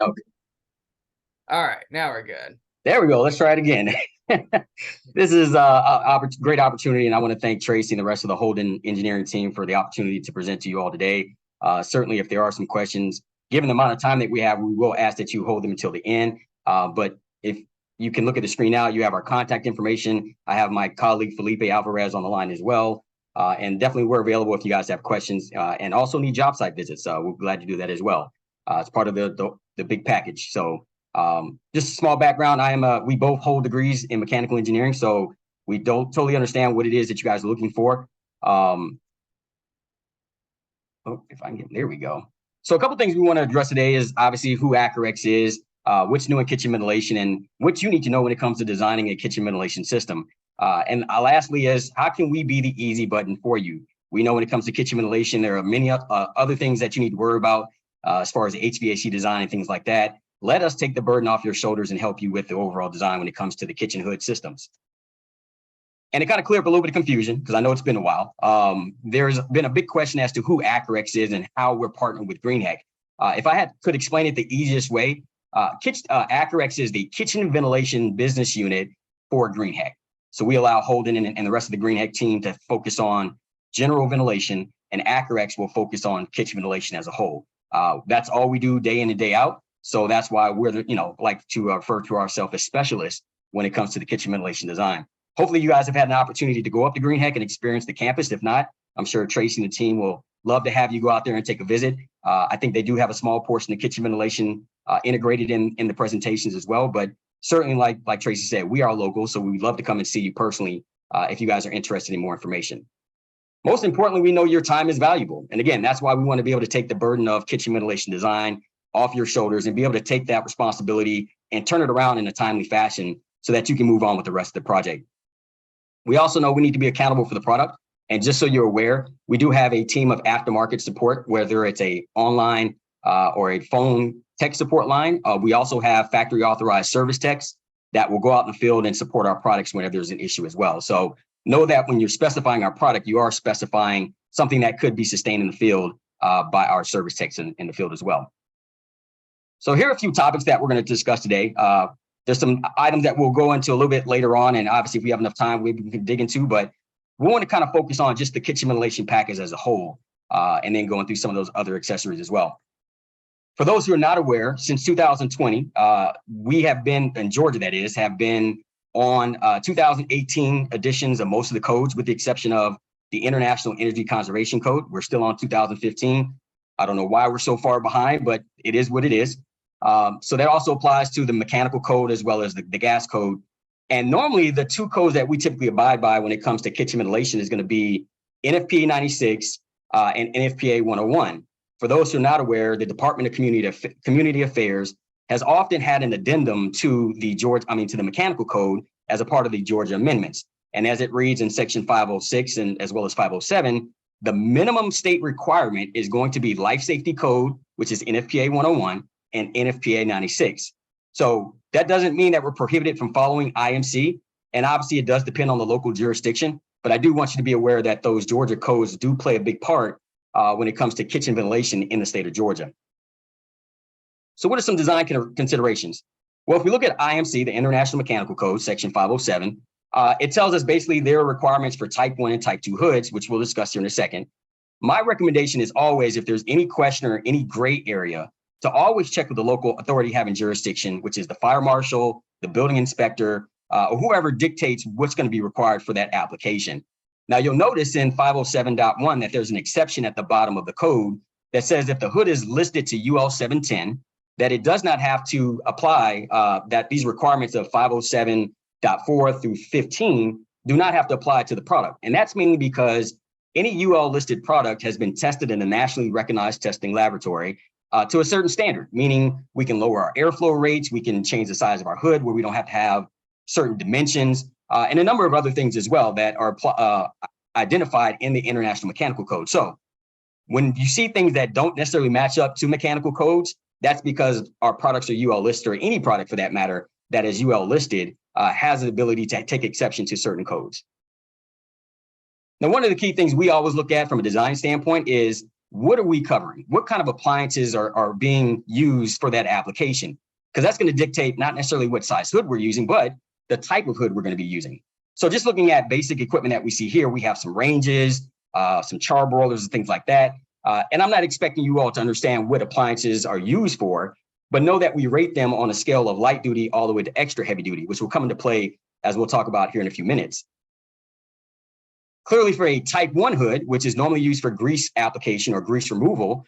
Okay, All right, now we're good. there we go. Let's try it again. This is a great opportunity, and I want to thank Tracy and the rest of the Holden engineering team for the opportunity to present to you all today. Certainly, if there are some questions, given the amount of time that we have, we will ask that you hold them until the end. But if you can look at the screen now, you have our contact information. I have my colleague Felipe Alvarez on the line as well. And definitely we're available if you guys have questions and also need job site visits. We're glad to do that as well. It's part of the big package. So just a small background. We both hold degrees in mechanical engineering, so we don't totally understand what it is that you guys are looking for. If I can get, there we go. So a couple things we want to address today is obviously who Accurex is, what's new in kitchen ventilation, and what you need to know when it comes to designing a kitchen ventilation system. And lastly is how can we be the easy button for you? We know when it comes to kitchen ventilation, there are many other things that you need to worry about as far as HVAC design and things like that. Let us take the burden off your shoulders and help you with the overall design when it comes to the kitchen hood systems. And it kind of cleared up a little bit of confusion because I know it's been a while. There's been a big question as to who Accurex is and how we're partnering with Greenheck. If I could explain it the easiest way, Accurex is the kitchen ventilation business unit for Greenheck. So we allow Holden and the rest of the Greenheck team to focus on general ventilation, and Accurex will focus on kitchen ventilation as a whole. That's all we do day in and day out. So that's why we're, like to refer to ourselves as specialists when it comes to the kitchen ventilation design. Hopefully you guys have had an opportunity to go up to Greenheck and experience the campus. If not, I'm sure Tracy and the team will love to have you go out there and take a visit. I think they do have a small portion of kitchen ventilation integrated in the presentations as well. But certainly, like Tracy said, we are local, so we'd love to come and see you personally if you guys are interested in more information. Most importantly, we know your time is valuable. And again, that's why we want to be able to take the burden of kitchen ventilation design off your shoulders and be able to take that responsibility and turn it around in a timely fashion so that you can move on with the rest of the project. We also know we need to be accountable for the product. And just so you're aware, we do have a team of aftermarket support, whether it's a online or a phone tech support line. We also have factory authorized service techs that will go out in the field and support our products whenever there's an issue as well. So know that when you're specifying our product, you are specifying something that could be sustained in the field by our service techs in the field as well. So here are a few topics that we're going to discuss today. There's some items that we'll go into a little bit later on, and obviously if we have enough time, we can dig into, but we want to kind of focus on just the kitchen ventilation package as a whole, and then going through some of those other accessories as well. For those who are not aware, since 2020, we have been, in Georgia that is, have been on 2018 editions of most of the codes, with the exception of the International Energy Conservation Code. We're still on 2015. I don't know why we're so far behind, but it is what it is. So that also applies to the mechanical code as well as the gas code. And normally the two codes that we typically abide by when it comes to kitchen ventilation is going to be NFPA 96 and NFPA 101. For those who are not aware, the Department of Community Affairs has often had an addendum to the mechanical code as a part of the Georgia amendments. And as it reads in section 506 and as well as 507, the minimum state requirement is going to be life safety code, which is NFPA 101 and NFPA 96. So that doesn't mean that we're prohibited from following IMC. And obviously it does depend on the local jurisdiction, but I do want you to be aware that those Georgia codes do play a big part when it comes to kitchen ventilation in the state of Georgia. So what are some design considerations? Well, if we look at IMC, the International Mechanical Code, section 507, it tells us basically there are requirements for type 1 and type 2 hoods, which we'll discuss here in a second. My recommendation is always, if there's any question or any gray area, to always check with the local authority having jurisdiction, which is the fire marshal, the building inspector, or whoever dictates what's going to be required for that application. Now, you'll notice in 507.1 that there's an exception at the bottom of the code that says if the hood is listed to UL 710, that it does not have to apply, that these requirements of 507.4 through 15 do not have to apply to the product. And that's mainly because any UL listed product has been tested in a nationally recognized testing laboratory to a certain standard, meaning we can lower our airflow rates, we can change the size of our hood where we don't have to have certain dimensions, and a number of other things as well that are identified in the International Mechanical Code. So when you see things that don't necessarily match up to mechanical codes, that's because our products are UL listed, or any product for that matter that is UL listed has the ability to take exception to certain codes. Now, one of the key things we always look at from a design standpoint is what are we covering? What kind of appliances are being used for that application? Because that's going to dictate not necessarily what size hood we're using, but the type of hood we're going to be using. So just looking at basic equipment that we see here, we have some ranges, some char broilers and things like that. And I'm not expecting you all to understand what appliances are used for, but know that we rate them on a scale of light duty all the way to extra heavy duty, which will come into play as we'll talk about here in a few minutes. Clearly for a type 1 hood, which is normally used for grease application or grease removal,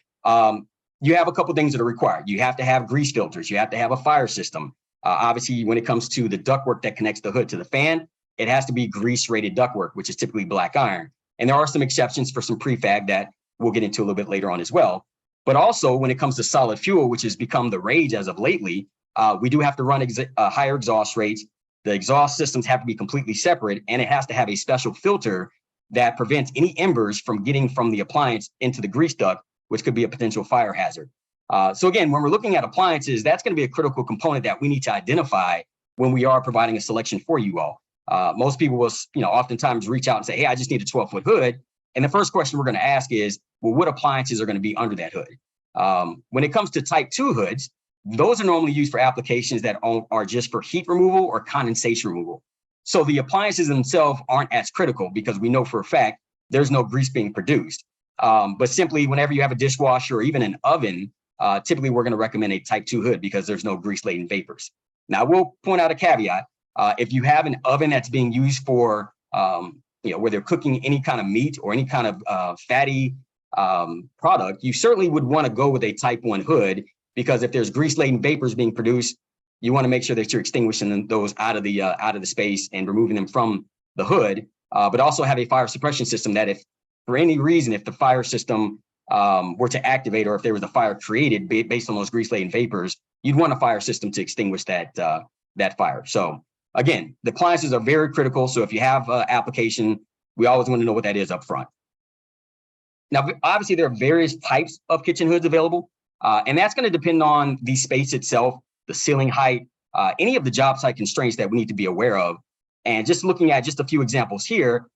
you have a couple things that are required. You have to have grease filters. You have to have a fire system. Obviously, when it comes to the ductwork that connects the hood to the fan, it has to be grease-rated ductwork, which is typically black iron. And there are some exceptions for some prefab that we'll get into a little bit later on as well. But also, when it comes to solid fuel, which has become the rage as of lately, we do have to run higher exhaust rates. The exhaust systems have to be completely separate, and it has to have a special filter that prevents any embers from getting from the appliance into the grease duct, which could be a potential fire hazard. So again, when we're looking at appliances, that's going to be a critical component that we need to identify when we are providing a selection for you all. Most people will, oftentimes reach out and say, hey, I just need a 12-foot hood. And the first question we're going to ask is, well, what appliances are going to be under that hood? When it comes to type 2 hoods, those are normally used for applications that are just for heat removal or condensation removal. So the appliances themselves aren't as critical because we know for a fact there's no grease being produced. But simply whenever you have a dishwasher or even an oven, typically we're going to recommend a type 2 hood because there's no grease-laden vapors. Now, we'll point out a caveat. If you have an oven that's being used for, where they're cooking any kind of meat or any kind of fatty product, you certainly would want to go with a type 1 hood because if there's grease-laden vapors being produced, you want to make sure that you're extinguishing those out of the space and removing them from the hood, but also have a fire suppression system that if for any reason, if the fire system were to activate or if there was a fire created based on those grease-laden vapors, you'd want a fire system to extinguish that fire. So again, the appliances are very critical. So if you have an application, we always want to know what that is up front. Now, obviously, there are various types of kitchen hoods available, and that's going to depend on the space itself, the ceiling height, any of the job site constraints that we need to be aware of. And just looking at just a few examples here,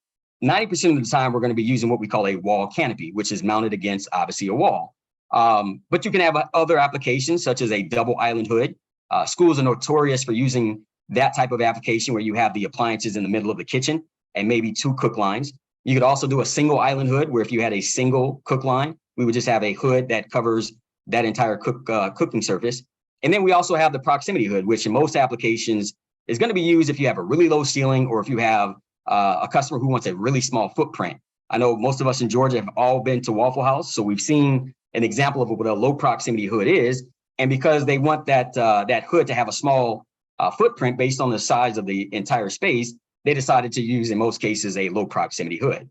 90% of the time, we're going to be using what we call a wall canopy, which is mounted against, obviously, a wall. But you can have other applications, such as a double island hood. Schools are notorious for using that type of application where you have the appliances in the middle of the kitchen and maybe 2 cook lines. You could also do a single island hood where if you had a single cook line, we would just have a hood that covers that entire cooking surface. And then we also have the proximity hood, which in most applications is going to be used if you have a really low ceiling or if you have a customer who wants a really small footprint. I know most of us in Georgia have all been to Waffle House, so we've seen an example of what a low proximity hood is. And because they want that hood to have a small footprint based on the size of the entire space, they decided to use, in most cases, a low proximity hood.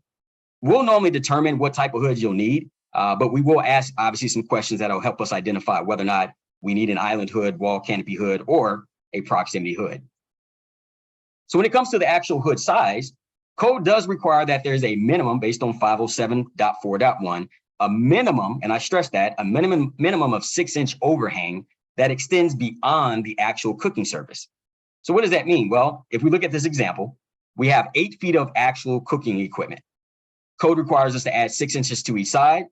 We'll normally determine what type of hood you'll need, but we will ask, obviously, some questions that will help us identify whether or not we need an island hood, wall canopy hood, or a proximity hood. So when it comes to the actual hood size, code does require that there's a minimum based on 507.4.1, a minimum, and I stress that, a minimum of 6-inch overhang that extends beyond the actual cooking surface. So what does that mean? Well, if we look at this example, we have 8 feet of actual cooking equipment. Code requires us to add 6 inches to each side.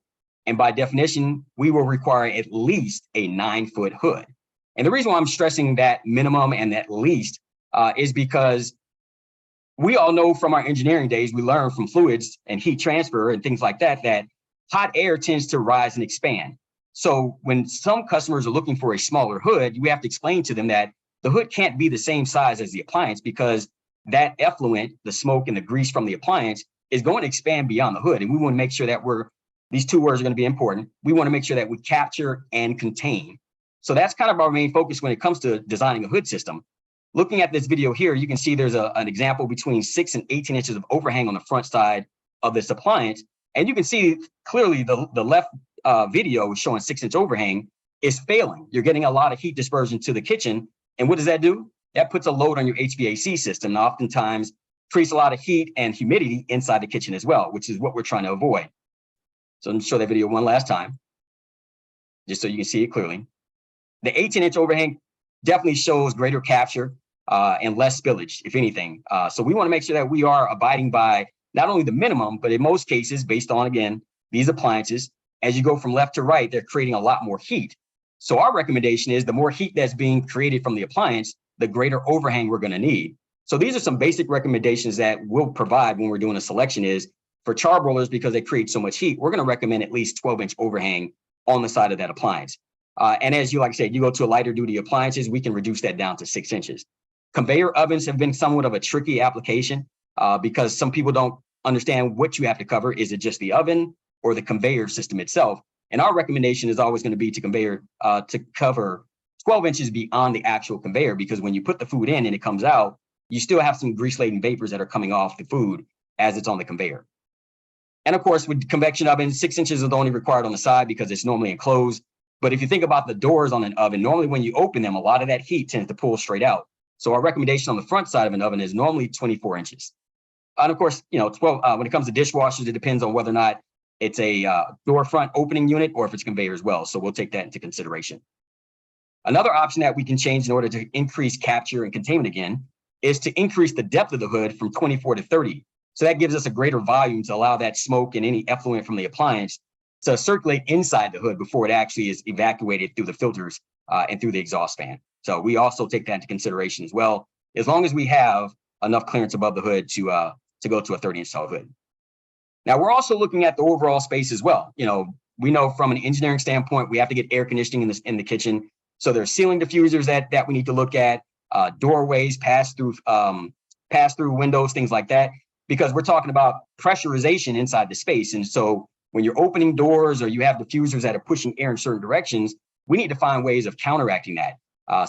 And by definition, we will require at least a 9-foot hood. And the reason why I'm stressing that minimum and that least is because we all know from our engineering days, we learn from fluids and heat transfer and things like that, that hot air tends to rise and expand. So when some customers are looking for a smaller hood, we have to explain to them that the hood can't be the same size as the appliance because that effluent, the smoke and the grease from the appliance is going to expand beyond the hood. And we want to make sure that these 2 words are going to be important. We want to make sure that we capture and contain. So that's kind of our main focus when it comes to designing a hood system. Looking at this video here, you can see there's an example between 6 and 18 inches of overhang on the front side of this appliance. And you can see clearly the left video showing 6-inch overhang is failing. You're getting a lot of heat dispersion to the kitchen. And what does that do? That puts a load on your HVAC system and oftentimes creates a lot of heat and humidity inside the kitchen as well, which is what we're trying to avoid. So let me show that video one last time, just so you can see it clearly. The 18-inch overhang definitely shows greater capture and less spillage, if anything. So we want to make sure that we are abiding by not only the minimum, but in most cases, based on, again, these appliances as you go from left to right, they're creating a lot more heat. So our recommendation is the more heat that's being created from the appliance, the greater overhang we're going to need. So these are some basic recommendations that we'll provide when we're doing a selection is for charbroilers, because they create so much heat, we're going to recommend at least 12-inch overhang on the side of that appliance. And as you, like I said, you go to a lighter duty appliances, we can reduce that down to 6 inches. Conveyor ovens have been somewhat of a tricky application because some people don't understand what you have to cover. Is it just the oven or the conveyor system itself? And our recommendation is always going to be to cover 12 inches beyond the actual conveyor, because when you put the food in and it comes out, you still have some grease-laden vapors that are coming off the food as it's on the conveyor. And of course, with convection ovens, 6 inches is only required on the side because it's normally enclosed. But if you think about the doors on an oven, normally when you open them, a lot of that heat tends to pull straight out. So our recommendation on the front side of an oven is normally 24 inches. And of course, 12. When it comes to dishwashers, it depends on whether or not it's a door front opening unit or if it's conveyor as well. So we'll take that into consideration. Another option that we can change in order to increase capture and containment again is to increase the depth of the hood from 24 to 30. So that gives us a greater volume to allow that smoke and any effluent from the appliance to circulate inside the hood before it actually is evacuated through the filters and through the exhaust fan. So we also take that into consideration as well, as long as we have enough clearance above the hood to go to a 30-inch tall hood. Now, we're also looking at the overall space as well. We know from an engineering standpoint, we have to get air conditioning in the kitchen. So there's ceiling diffusers that we need to look at, doorways, pass-through windows, things like that, because we're talking about pressurization inside the space. And so when you're opening doors or you have diffusers that are pushing air in certain directions, we need to find ways of counteracting that.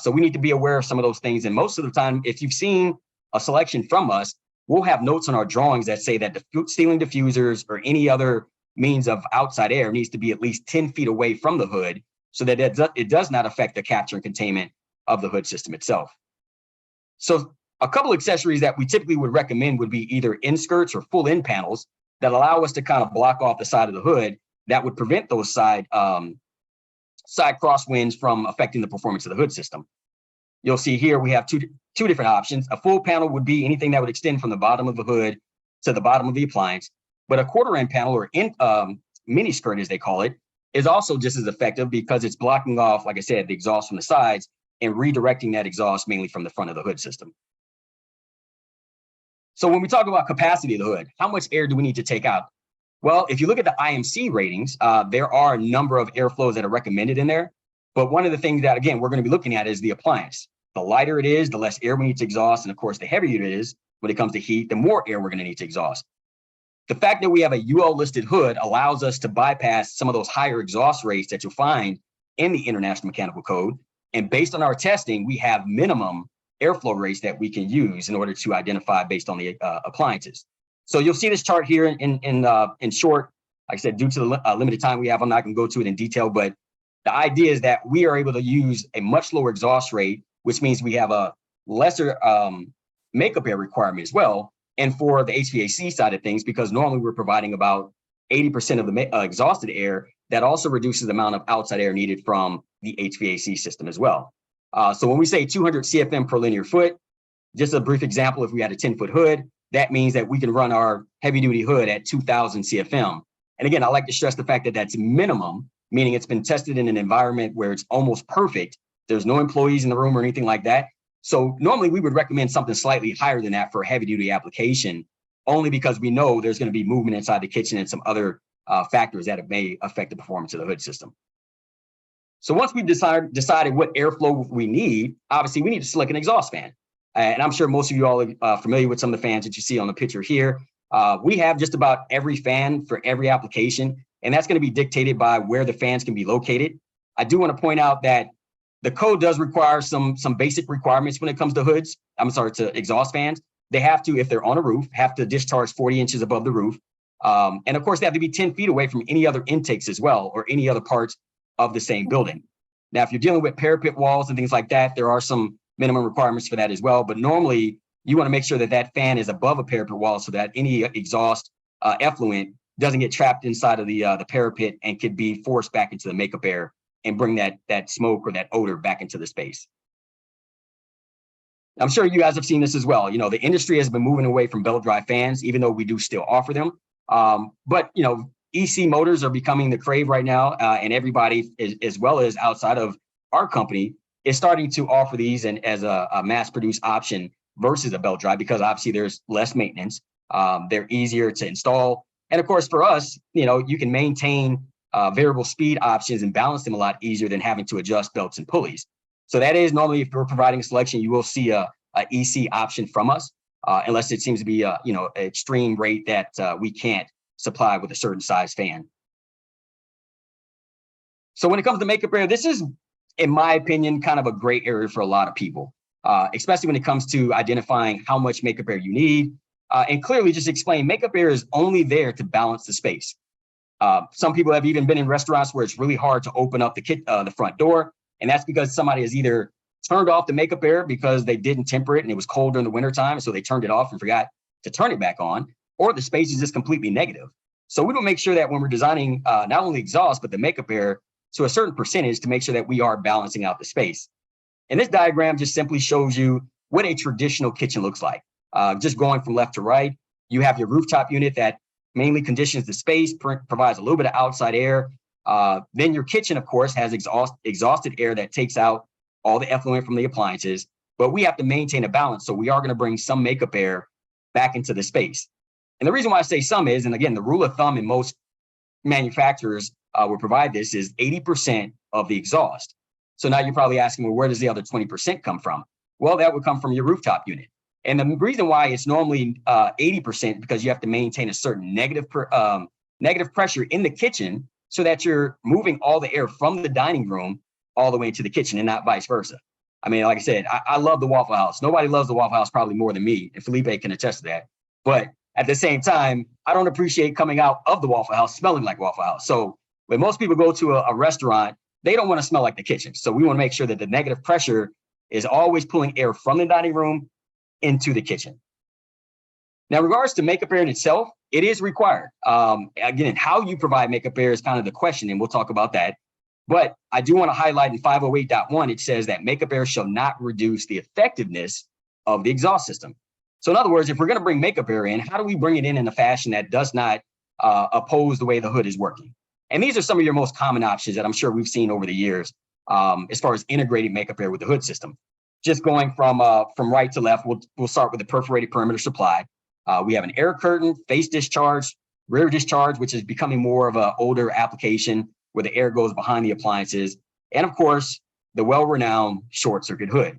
So we need to be aware of some of those things. And most of the time, if you've seen a selection from us, we'll have notes on our drawings that say that the ceiling diffusers or any other means of outside air needs to be at least 10 feet away from the hood so that it does not affect the capture and containment of the hood system itself. So a couple accessories that we typically would recommend would be either inskirts or full end panels that allow us to kind of block off the side of the hood that would prevent those side crosswinds from affecting the performance of the hood system. You'll see here we have two different options. A full panel would be anything that would extend from the bottom of the hood to the bottom of the appliance, but a quarter end panel or mini skirt, as they call it, is also just as effective because it's blocking off, like I said, the exhaust from the sides and redirecting that exhaust mainly from the front of the hood system. So when we talk about capacity of the hood, how much air do we need to take out? Well, if you look at the IMC ratings, there are a number of airflows that are recommended in there. But one of the things that, again, we're going to be looking at is the appliance. The lighter it is, the less air we need to exhaust. And of course, the heavier it is when it comes to heat, the more air we're going to need to exhaust. The fact that we have a UL listed hood allows us to bypass some of those higher exhaust rates that you'll find in the International Mechanical Code. And based on our testing, we have minimum airflow rates that we can use in order to identify based on the appliances. So you'll see this chart here in short. Like I said, due to the limited time we have, I'm not going to go to it in detail, but the idea is that we are able to use a much lower exhaust rate, which means we have a lesser makeup air requirement as well. And for the HVAC side of things, because normally we're providing about 80% of the exhausted air, that also reduces the amount of outside air needed from the HVAC system as well. So when we say 200 CFM per linear foot, just a brief example, if we had a 10-foot hood, that means that we can run our heavy-duty hood at 2,000 CFM. And again, I like to stress the fact that that's minimum, meaning it's been tested in an environment where it's almost perfect. There's no employees in the room or anything like that. So normally we would recommend something slightly higher than that for a heavy-duty application, only because we know there's going to be movement inside the kitchen and some other factors that may affect the performance of the hood system. So once we've decided what airflow we need, obviously we need to select an exhaust fan. And I'm sure most of you all are familiar with some of the fans that you see on the picture here. We have just about every fan for every application, and that's going to be dictated by where the fans can be located. I do want to point out that the code does require some basic requirements when it comes to hoods. To exhaust fans. They have to, if they're on a roof, have to discharge 40 inches above the roof. And of course, they have to be 10 feet away from any other intakes as well, or any other parts of the same building. Now, if you're dealing with parapet walls and things like that, there are some minimum requirements for that as well. But normally, you want to make sure that that fan is above a parapet wall so that any exhaust effluent doesn't get trapped inside of the parapet and could be forced back into the makeup air and bring that smoke or that odor back into the space. I'm sure you guys have seen this as well. You know, the industry has been moving away from belt drive fans, even though we do still offer them. But, you know, EC motors are becoming the crave right now, and everybody, as well as outside of our company, is starting to offer these and as a mass-produced option versus a belt drive, because obviously there's less maintenance. They're easier to install. And of course, for us, you can maintain variable speed options and balance them a lot easier than having to adjust belts and pulleys. So that is normally, if we're providing a selection, you will see a EC option from us, unless it seems to be an extreme rate that we can't supply with a certain size fan. So when it comes to makeup air, this is, in my opinion, kind of a gray area for a lot of people, especially when it comes to identifying how much makeup air you need. And clearly just explain, makeup air is only there to balance the space. Some people have even been in restaurants where it's really hard to open up the front door. And that's because somebody has either turned off the makeup air because they didn't temper it and it was cold during the wintertime, so they turned it off and forgot to turn it back on, or the space is just completely negative. So we will make sure that when we're designing not only exhaust, but the makeup air to a certain percentage to make sure that we are balancing out the space. And this diagram just simply shows you what a traditional kitchen looks like. Just going from left to right, you have your rooftop unit that mainly conditions the space, provides a little bit of outside air. Then your kitchen, of course, has exhausted air that takes out all the effluent from the appliances, but we have to maintain a balance. So we are going to bring some makeup air back into the space. And the reason why I say some is, and again, the rule of thumb in most manufacturers will provide this, is 80% of the exhaust. So now you're probably asking, well, where does the other 20% come from? Well, that would come from your rooftop unit. And the reason why it's normally 80%, because you have to maintain a certain negative pressure in the kitchen so that you're moving all the air from the dining room all the way into the kitchen and not vice versa. I mean, like I said, I love the Waffle House. Nobody loves the Waffle House probably more than me, and Felipe can attest to that. But at the same time, I don't appreciate coming out of the Waffle House smelling like Waffle House. So when most people go to a restaurant, they don't want to smell like the kitchen. So we want to make sure that the negative pressure is always pulling air from the dining room into the kitchen. Now, in regards to makeup air in itself, it is required. Again, how you provide makeup air is kind of the question, and we'll talk about that. But I do want to highlight in 508.1, it says that makeup air shall not reduce the effectiveness of the exhaust system. So in other words, if we're going to bring makeup air in, how do we bring it in a fashion that does not oppose the way the hood is working? And these are some of your most common options that I'm sure we've seen over the years as far as integrating makeup air with the hood system. Just going from right to left, we'll start with the perforated perimeter supply. We have an air curtain, face discharge, rear discharge, which is becoming more of an older application where the air goes behind the appliances. And of course, the well-renowned short circuit hood.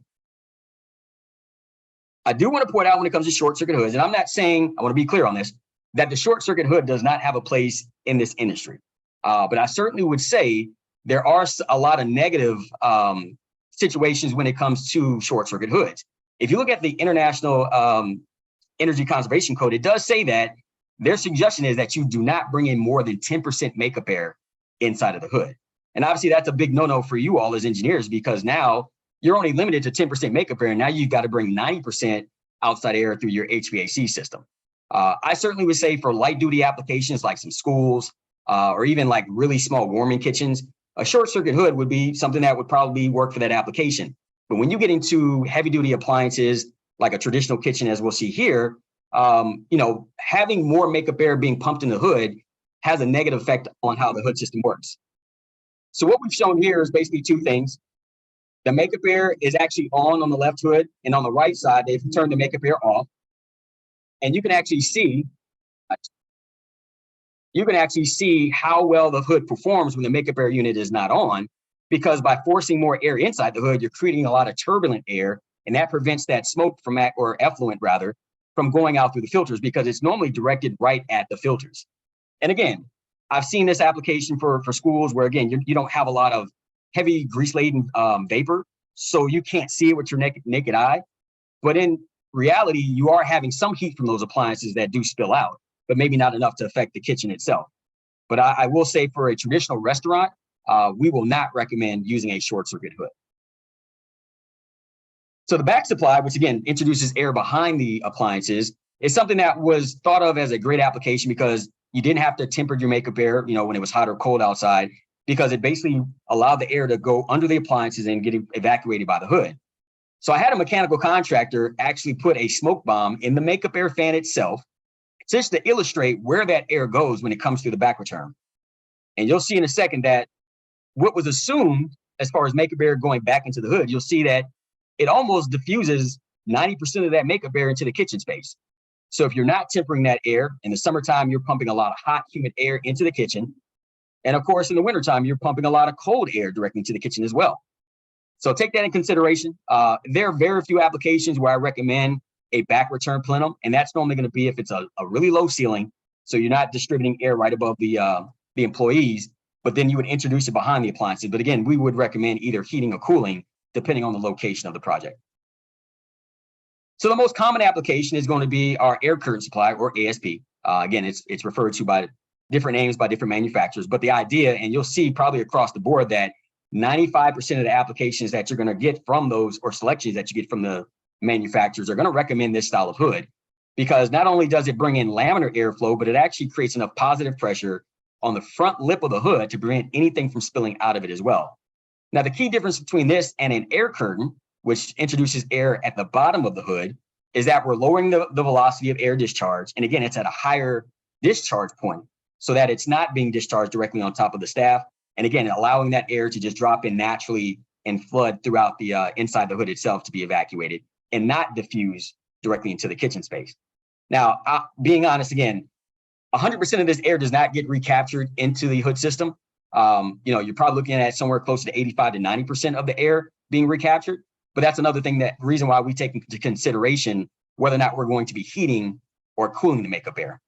I do want to point out when it comes to short circuit hoods, and I'm not saying, I want to be clear on this, that the short circuit hood does not have a place in this industry. But I certainly would say there are a lot of negative situations when it comes to short circuit hoods. If you look at the International Energy Conservation Code, it does say that their suggestion is that you do not bring in more than 10% makeup air inside of the hood. And obviously that's a big no-no for you all as engineers, because now you're only limited to 10% makeup air. And now you've got to bring 90% outside air through your HVAC system. I certainly would say for light duty applications like some schools or even like really small warming kitchens, a short circuit hood would be something that would probably work for that application. But when you get into heavy duty appliances, like a traditional kitchen, as we'll see here, having more makeup air being pumped in the hood has a negative effect on how the hood system works. So what we've shown here is basically two things. The makeup air is actually on the left hood, and on the right side, they've turned the makeup air off. And you can actually see how well the hood performs when the makeup air unit is not on, because by forcing more air inside the hood, you're creating a lot of turbulent air, and that prevents that smoke or effluent rather, from going out through the filters, because it's normally directed right at the filters. And again, I've seen this application for schools where, again, you don't have a lot of heavy grease-laden vapor, so you can't see it with your naked eye. But in reality, you are having some heat from those appliances that do spill out, but maybe not enough to affect the kitchen itself. But I will say for a traditional restaurant, we will not recommend using a short circuit hood. So the back supply, which again introduces air behind the appliances, is something that was thought of as a great application because you didn't have to temper your makeup air, when it was hot or cold outside, because it basically allowed the air to go under the appliances and get evacuated by the hood. So I had a mechanical contractor actually put a smoke bomb in the makeup air fan itself just to illustrate where that air goes when it comes through the back return. And you'll see in a second that what was assumed as far as makeup air going back into the hood, you'll see that it almost diffuses 90% of that makeup air into the kitchen space. So if you're not tempering that air, in the summertime, you're pumping a lot of hot, humid air into the kitchen. And of course, in the wintertime, you're pumping a lot of cold air directly into the kitchen as well. So take that in consideration. There are very few applications where I recommend a back return plenum, and that's normally going to be if it's a really low ceiling, so you're not distributing air right above the employees, but then you would introduce it behind the appliances. But again, we would recommend either heating or cooling, depending on the location of the project. So the most common application is going to be our air curtain supply, or ASP. Again, it's referred to by different names by different manufacturers, but the idea, and you'll see probably across the board that 95% of the applications that you're going to get from those, or selections that you get from the manufacturers, are going to recommend this style of hood, because not only does it bring in laminar airflow, but it actually creates enough positive pressure on the front lip of the hood to prevent anything from spilling out of it as well. Now, the key difference between this and an air curtain, which introduces air at the bottom of the hood, is that we're lowering the velocity of air discharge. And again, it's at a higher discharge point so that it's not being discharged directly on top of the staff. And again, allowing that air to just drop in naturally and flood throughout the inside the hood itself to be evacuated and not diffuse directly into the kitchen space. Now, being honest, again, 100% of this air does not get recaptured into the hood system. You're probably looking at somewhere close to 85 to 90% of the air being recaptured. But that's another thing, that reason why we take into consideration whether or not we're going to be heating or cooling the makeup air.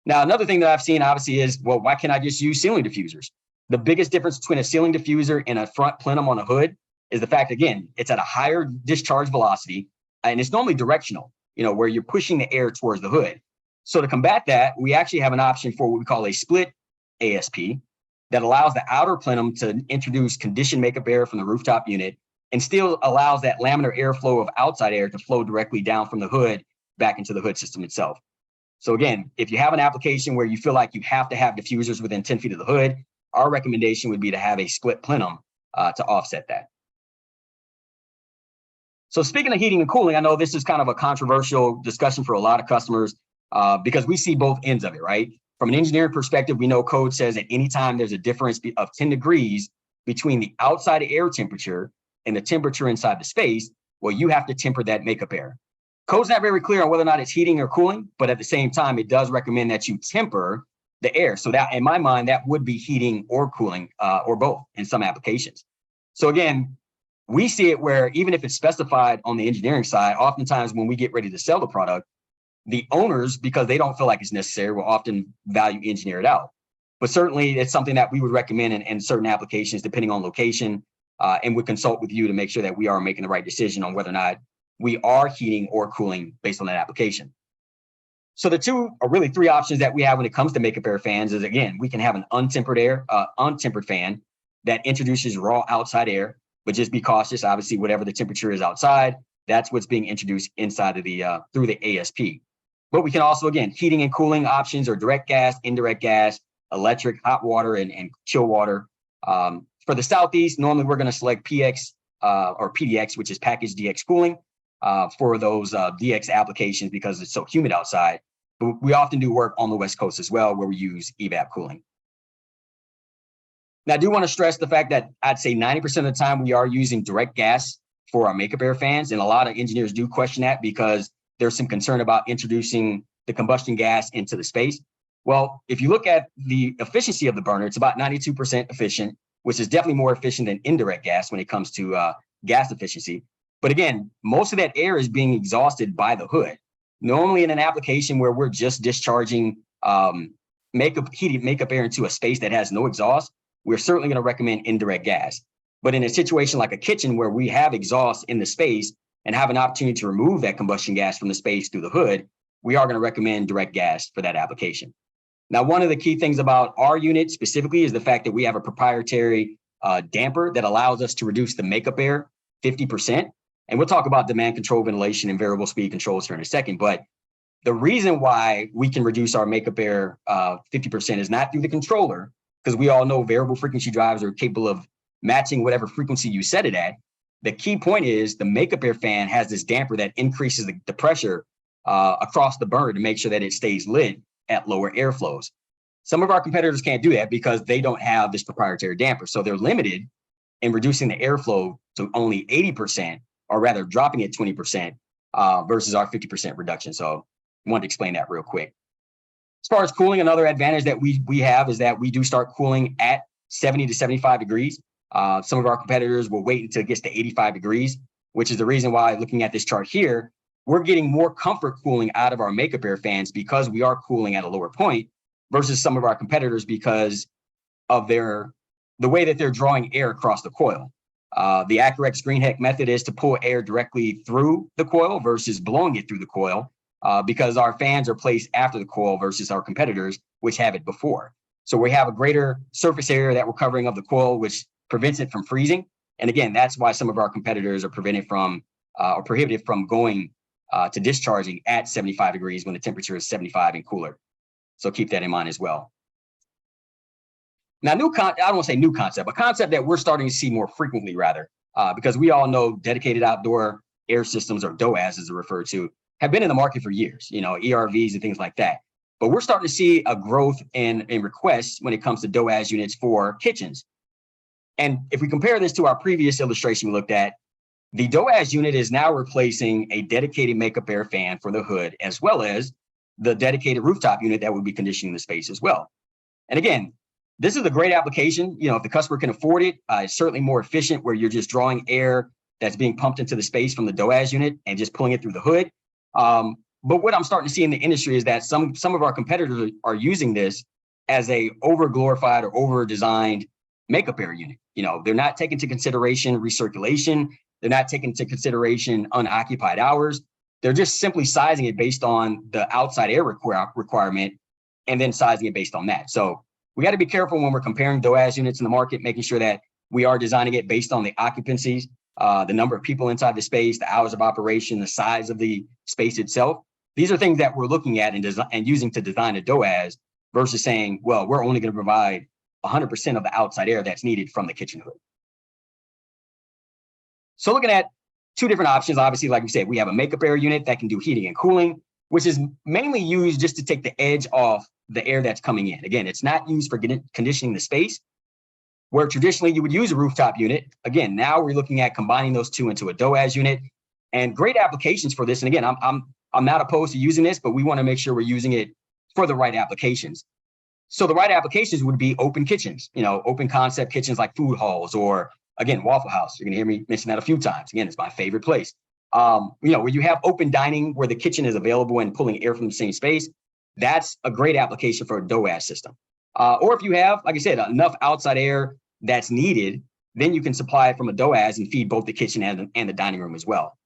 Now, another thing that I've seen obviously is, well, why can't I just use ceiling diffusers? The biggest difference between a ceiling diffuser and a front plenum on a hood is the fact, again, it's at a higher discharge velocity, and it's normally directional, where you're pushing the air towards the hood. So to combat that, we actually have an option for what we call a split ASP that allows the outer plenum to introduce conditioned makeup air from the rooftop unit and still allows that laminar airflow of outside air to flow directly down from the hood back into the hood system itself. So again, if you have an application where you feel like you have to have diffusers within 10 feet of the hood, our recommendation would be to have a split plenum to offset that. So speaking of heating and cooling, I know this is kind of a controversial discussion for a lot of customers because we see both ends of it, right? From an engineering perspective, we know code says that anytime there's a difference of 10 degrees between the outside air temperature and the temperature inside the space, well, you have to temper that makeup air. Code's not very clear on whether or not it's heating or cooling, but at the same time, it does recommend that you temper the air. So that, in my mind, that would be heating or cooling or both in some applications. So again, we see it where even if it's specified on the engineering side, oftentimes when we get ready to sell the product, the owners, because they don't feel like it's necessary, will often value engineer it out. But certainly it's something that we would recommend in certain applications, depending on location, and would consult with you to make sure that we are making the right decision on whether or not we are heating or cooling based on that application. So the two, or really three options that we have when it comes to makeup air fans is, again, we can have an untempered fan that introduces raw outside air, but just be cautious. Obviously, whatever the temperature is outside, that's what's being introduced inside of the through the ASP. But we can also, again, heating and cooling options are direct gas, indirect gas, electric, hot water, and chill water. For the Southeast, normally we're going to select PX or PDX, which is packaged DX cooling for those DX applications because it's so humid outside. But we often do work on the West Coast as well, where we use evap cooling. Now, I do want to stress the fact that I'd say 90% of the time we are using direct gas for our makeup air fans. And a lot of engineers do question that because there's some concern about introducing the combustion gas into the space. Well, if you look at the efficiency of the burner, it's about 92% efficient, which is definitely more efficient than indirect gas when it comes to gas efficiency. But again, most of that air is being exhausted by the hood. Normally in an application where we're just discharging heated makeup air into a space that has no exhaust, we're certainly going to recommend indirect gas. But in a situation like a kitchen where we have exhaust in the space and have an opportunity to remove that combustion gas from the space through the hood, we are going to recommend direct gas for that application. Now, one of the key things about our unit specifically is the fact that we have a proprietary damper that allows us to reduce the makeup air 50%. And we'll talk about demand control, ventilation, and variable speed controls here in a second. But the reason why we can reduce our makeup air 50% is not through the controller, because we all know variable frequency drives are capable of matching whatever frequency you set it at. The key point is the makeup air fan has this damper that increases the pressure across the burner to make sure that it stays lit at lower airflows. Some of our competitors can't do that because they don't have this proprietary damper. So they're limited in reducing the airflow to only 80%, or rather dropping it 20% versus our 50% reduction. So I wanted to explain that real quick. As far as cooling, another advantage that we have is that we do start cooling at 70 to 75 degrees. Some of our competitors will wait until it gets to 85 degrees, which is the reason why, looking at this chart here, we're getting more comfort cooling out of our makeup air fans because we are cooling at a lower point versus some of our competitors because of the way that they're drawing air across the coil. The Accurex green heck method is to pull air directly through the coil versus blowing it through the coil because our fans are placed after the coil versus our competitors, which have it before. So we have a greater surface area that we're covering of the coil, which prevents it from freezing. And again, that's why some of our competitors are prevented from or prohibited from going to discharging at 75 degrees when the temperature is 75 and cooler. So keep that in mind as well. Now, I don't want to say new concept, a concept that we're starting to see more frequently, rather, because we all know dedicated outdoor air systems, or DOAS as they're referred to, have been in the market for years, ERVs and things like that. But we're starting to see a growth in requests when it comes to DOAS units for kitchens. And if we compare this to our previous illustration we looked at, the DOAS unit is now replacing a dedicated makeup air fan for the hood, as well as the dedicated rooftop unit that would be conditioning the space as well. And again, this is a great application. If the customer can afford it, it's certainly more efficient where you're just drawing air that's being pumped into the space from the DOAS unit and just pulling it through the hood. But what I'm starting to see in the industry is that some of our competitors are using this as a over-glorified or over-designed makeup air unit. They're not taking into consideration recirculation. They're not taking into consideration unoccupied hours. They're just simply sizing it based on the outside air requirement and then sizing it based on that. So we got to be careful when we're comparing DOAS units in the market, making sure that we are designing it based on the occupancies, the number of people inside the space, the hours of operation, the size of the space itself. These are things that we're looking at and using to design a DOAS versus saying, well, we're only going to provide 100% of the outside air that's needed from the kitchen hood. So looking at two different options, obviously, like we said, we have a makeup air unit that can do heating and cooling, which is mainly used just to take the edge off the air that's coming in. Again, it's not used for conditioning the space, where traditionally you would use a rooftop unit. Again, now we're looking at combining those two into a DOAS unit, and great applications for this. And again, I'm not opposed to using this, but we want to make sure we're using it for the right applications. So the right applications would be open kitchens, open concept kitchens like food halls, or again, Waffle House. You're gonna hear me mention that a few times. Again, it's my favorite place. Where you have open dining, where the kitchen is available and pulling air from the same space. That's a great application for a DOAS system. Or if you have, like I said, enough outside air that's needed, then you can supply it from a DOAS and feed both the kitchen and the dining room as well.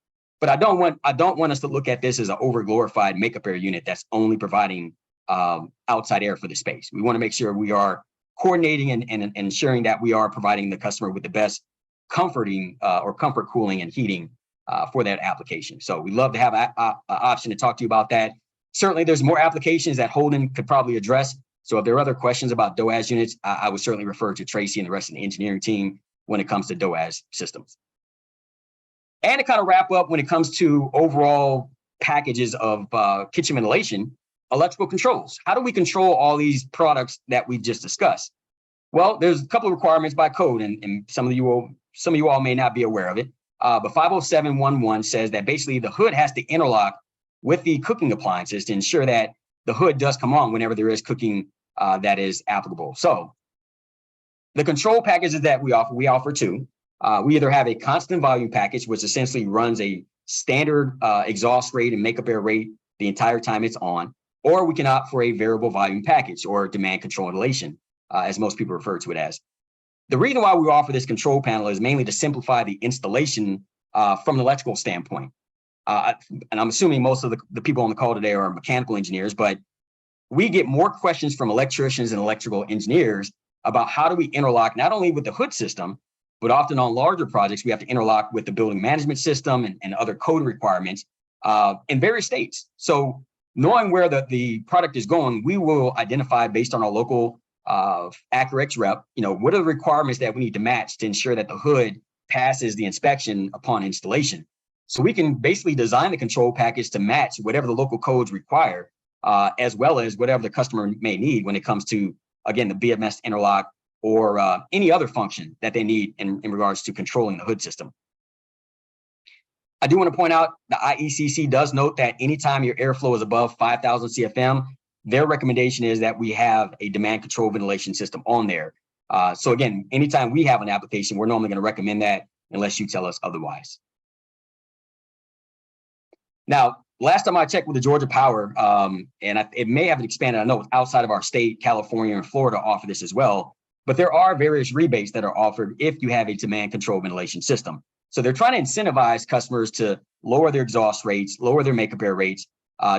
But I don't want us to look at this as an over-glorified makeup air unit that's only providing outside air for the space. We want to make sure we are coordinating and ensuring that we are providing the customer with the best comforting or comfort cooling and heating for that application. So we love to have an option to talk to you about that. Certainly, there's more applications that Holden could probably address. So if there are other questions about DOAS units, I would certainly refer to Tracy and the rest of the engineering team when it comes to DOAS systems. And to kind of wrap up, when it comes to overall packages of kitchen ventilation, electrical controls. How do we control all these products that we just discussed? Well, there's a couple of requirements by code, and some of you all may not be aware of it. But 50711 says that basically the hood has to interlock with the cooking appliances to ensure that the hood does come on whenever there is cooking that is applicable. So the control packages that we offer two. We either have a constant volume package, which essentially runs a standard exhaust rate and makeup air rate the entire time it's on, or we can opt for a variable volume package or demand control ventilation, as most people refer to it as. The reason why we offer this control panel is mainly to simplify the installation from an electrical standpoint. And I'm assuming most of the people on the call today are mechanical engineers, but we get more questions from electricians and electrical engineers about how do we interlock not only with the hood system, but often on larger projects, we have to interlock with the building management system and other code requirements in various states. So knowing where the product is going, we will identify based on our local Accurex rep, what are the requirements that we need to match to ensure that the hood passes the inspection upon installation. So we can basically design the control package to match whatever the local codes require, as well as whatever the customer may need when it comes to, again, the BMS interlock or any other function that they need in regards to controlling the hood system. I do want to point out the IECC does note that anytime your airflow is above 5,000 CFM, their recommendation is that we have a demand control ventilation system on there. So again, anytime we have an application, we're normally going to recommend that unless you tell us otherwise. Now, last time I checked with the Georgia Power, it may have expanded. I know it's outside of our state, California and Florida offer this as well, but there are various rebates that are offered if you have a demand control ventilation system. So they're trying to incentivize customers to lower their exhaust rates, lower their makeup air rates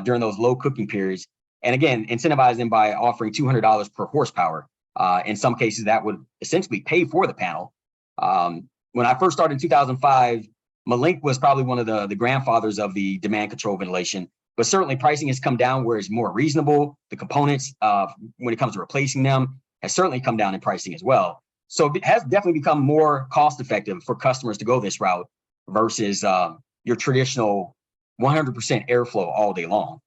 during those low cooking periods. And again, incentivize them by offering $200 per horsepower. In some cases, that would essentially pay for the panel. When I first started in 2005, Malink was probably one of the grandfathers of the demand control ventilation, but certainly pricing has come down where it's more reasonable. The components, when it comes to replacing them, has certainly come down in pricing as well. So it has definitely become more cost effective for customers to go this route versus your traditional 100% airflow all day long.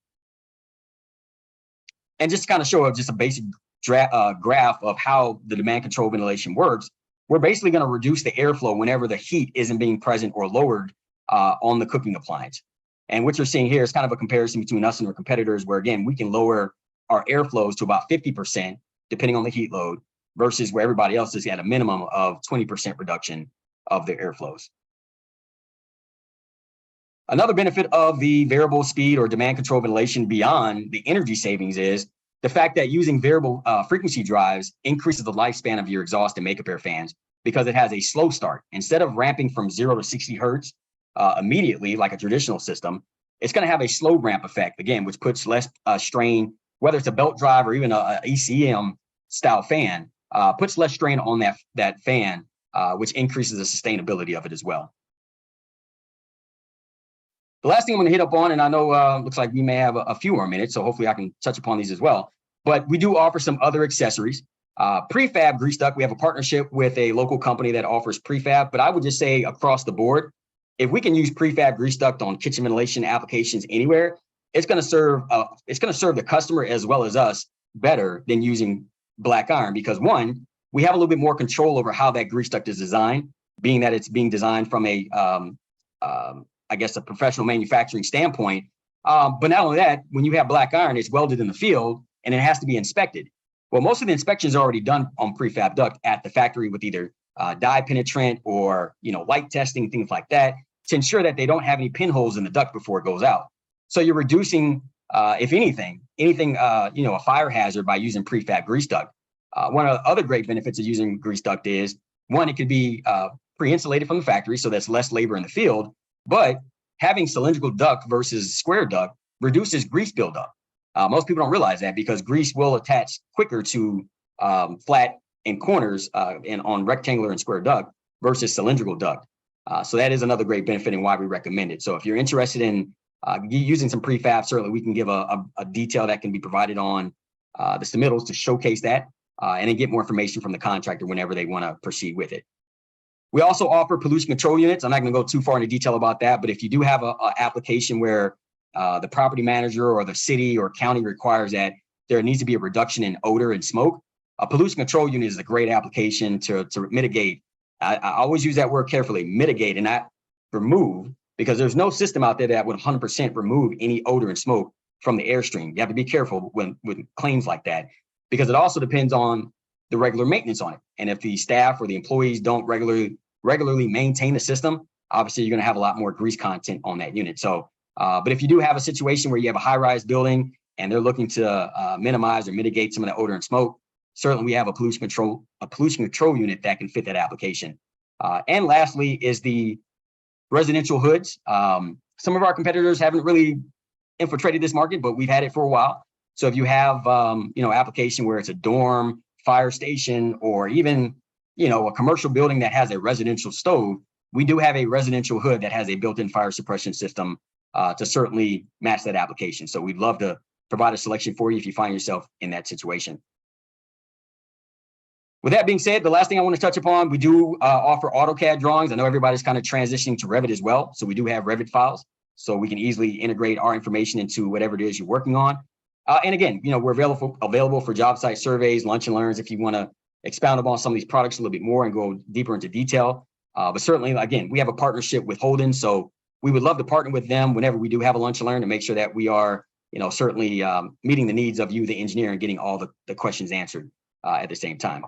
And just to kind of show just a basic graph of how the demand control ventilation works, we're basically going to reduce the airflow whenever the heat isn't being present or lowered on the cooking appliance. And what you're seeing here is kind of a comparison between us and our competitors, where again, we can lower our airflows to about 50%, depending on the heat load, versus where everybody else is at a minimum of 20% reduction of their airflows. Another benefit of the variable speed or demand control ventilation beyond the energy savings is the fact that using variable frequency drives increases the lifespan of your exhaust and makeup air fans because it has a slow start. Instead of ramping from 0 to 60 hertz immediately like a traditional system, it's going to have a slow ramp effect, again, which puts less strain, whether it's a belt drive or even a ECM style fan, puts less strain on that fan, which increases the sustainability of it as well. The last thing I'm going to hit up on, and I know looks like we may have a few more minutes, so hopefully I can touch upon these as well. But we do offer some other accessories. Prefab grease duct, we have a partnership with a local company that offers prefab, but I would just say across the board, if we can use prefab grease duct on kitchen ventilation applications anywhere, it's going to serve the customer as well as us better than using black iron, because one, we have a little bit more control over how that grease duct is designed, being that it's being designed from a I guess a professional manufacturing standpoint. But not only that, when you have black iron, it's welded in the field and it has to be inspected. Well, most of the inspections are already done on prefab duct at the factory with either dye penetrant or light testing, things like that, to ensure that they don't have any pinholes in the duct before it goes out. So you're reducing, if anything, a fire hazard by using prefab grease duct. One of the other great benefits of using grease duct is, one, it could be pre-insulated from the factory, so that's less labor in the field. But having cylindrical duct versus square duct reduces grease buildup. Most people don't realize that because grease will attach quicker to flat and corners and on rectangular and square duct versus cylindrical duct. So that is another great benefit and why we recommend it. So if you're interested in using some prefab, certainly we can give a detail that can be provided on the submittals to showcase that and then get more information from the contractor whenever they want to proceed with it. We also offer pollution control units. I'm not going to go too far into detail about that, but if you do have an application where the property manager or the city or county requires that there needs to be a reduction in odor and smoke, a pollution control unit is a great application to mitigate. I always use that word carefully, mitigate and not remove, because there's no system out there that would 100% remove any odor and smoke from the airstream. You have to be careful with claims like that, because it also depends on the regular maintenance on it. And if the staff or the employees don't regularly maintain the system, obviously you're going to have a lot more grease content on that unit. So, but if you do have a situation where you have a high-rise building and they're looking to minimize or mitigate some of the odor and smoke, certainly we have a pollution control unit that can fit that application. And lastly is the residential hoods. Some of our competitors haven't really infiltrated this market, but we've had it for a while. So if you have application where it's a dorm, fire station, or even a commercial building that has a residential stove, we do have a residential hood that has a built-in fire suppression system to certainly match that application. So we'd love to provide a selection for you if you find yourself in that situation. With that being said, the last thing I want to touch upon, we do offer AutoCAD drawings. I know everybody's kind of transitioning to Revit as well. So we do have Revit files. So we can easily integrate our information into whatever it is you're working on. And again, we're available for job site surveys, lunch and learns if you want to expound upon some of these products a little bit more and go deeper into detail. But certainly, again, we have a partnership with Holden. So we would love to partner with them whenever we do have a lunch and learn to make sure that we are, certainly meeting the needs of you, the engineer, and getting all the questions answered at the same time.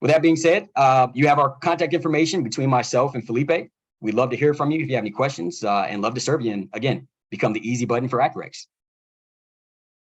With that being said, you have our contact information between myself and Felipe. We'd love to hear from you if you have any questions and love to serve you. And again, become the easy button for Accurex.